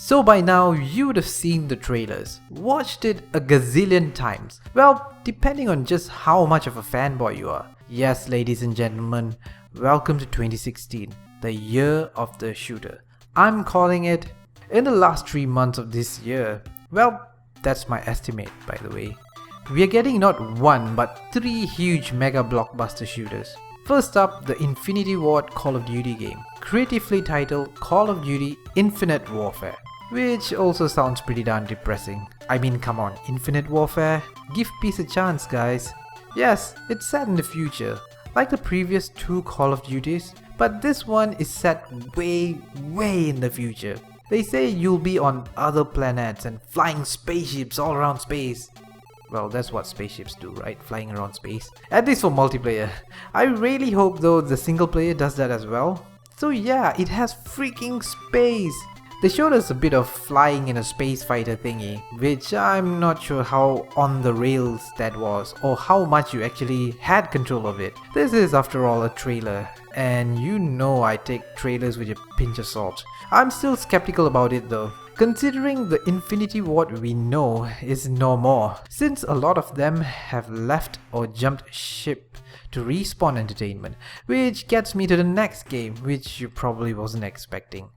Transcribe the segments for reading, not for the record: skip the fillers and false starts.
So by now you would have seen the trailers, watched it a gazillion times. Well, depending on just how much of a fanboy you are. Yes, ladies and gentlemen, welcome to 2016, the year of the shooter. I'm calling it, in the last 3 months of this year, well, that's my estimate by the way, we are getting not one but 3 huge mega blockbuster shooters. First up, the Infinity Ward Call of Duty game, creatively titled Call of Duty Infinite Warfare, which also sounds pretty darn depressing. I mean, come on, Infinite Warfare? Give peace a chance, guys. Yes, it's set in the future, like the previous 2 Call of Duties, but this one is set way in the future. They say you'll be on other planets and flying spaceships all around space. Well, that's what spaceships do, right? Flying around space. At least for multiplayer. I really hope though the single player does that as well. So yeah, it has freaking space. They showed us a bit of flying in a space fighter thingy, which I'm not sure how on the rails that was or how much you actually had control of it. This is after all a trailer, and you know I take trailers with a pinch of salt. I'm still skeptical about it though, considering the Infinity Ward we know is no more, since a lot of them have left or jumped ship to Respawn Entertainment, which gets me to the next game, which you probably wasn't expecting.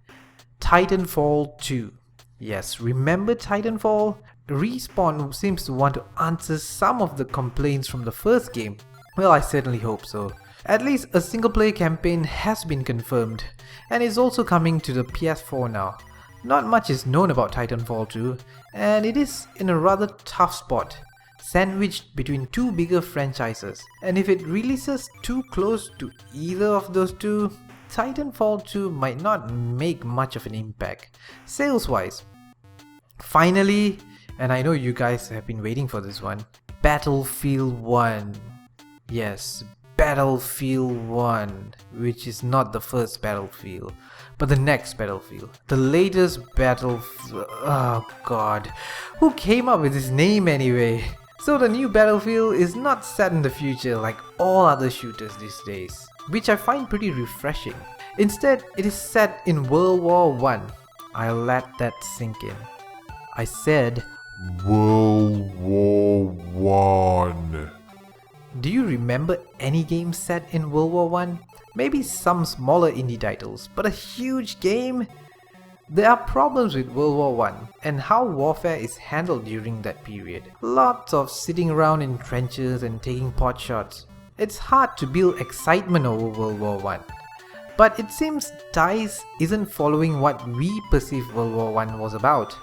Titanfall 2. Yes, remember Titanfall? Respawn seems to want to answer some of the complaints from the first game. Well, I certainly hope so. At least a single player campaign has been confirmed, and is also coming to the PS4 now. Not much is known about Titanfall 2, and it is in a rather tough spot, sandwiched between 2 bigger franchises, and if it releases too close to either of those two, Titanfall 2 might not make much of an impact, sales-wise. Finally, and I know you guys have been waiting for this one, Battlefield 1. Yes, Battlefield 1, which is not the first Battlefield, but the next Battlefield, the latest Battlefield. Oh god, who came up with this name anyway? So the new Battlefield is not set in the future like all other shooters these days, which I find pretty refreshing. Instead, it is set in World War I. I'll let that sink in. I said World War I. Do you remember any game set in World War I? Maybe some smaller indie titles, but a huge game? There are problems with World War I and how warfare is handled during that period. Lots of sitting around in trenches and taking pot shots. It's hard to build excitement over World War I. But it seems DICE isn't following what we perceive World War I was about.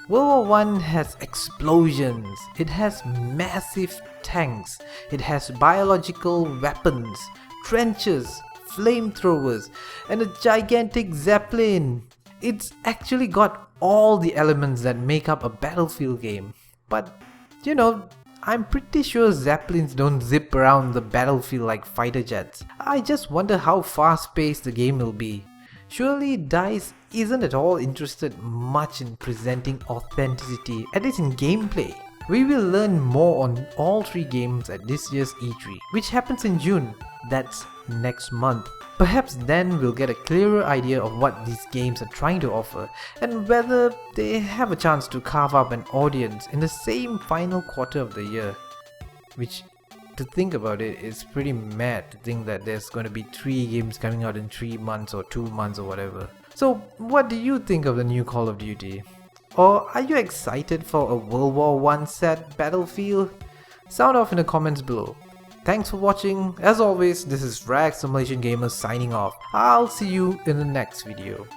World War I has explosions, it has massive tanks, it has biological weapons, trenches, flamethrowers, and a gigantic zeppelin. It's actually got all the elements that make up a Battlefield game. But, you know, I'm pretty sure zeppelins don't zip around the battlefield like fighter jets. I just wonder how fast-paced the game will be. Surely DICE isn't at all interested much in presenting authenticity, at least in gameplay. We will learn more on all 3 games at this year's E3, which happens in June. That's next month. Perhaps then we'll get a clearer idea of what these games are trying to offer and whether they have a chance to carve up an audience in the same final quarter of the year. Which, to think about it, is pretty mad to think that there's going to be 3 games coming out in 3 months or 2 months or whatever. So what do you think of the new Call of Duty? Or are you excited for a World War I set Battlefield? Sound off in the comments below. Thanks for watching. As always, this is Rag Simulation Gamer signing off. I'll see you in the next video.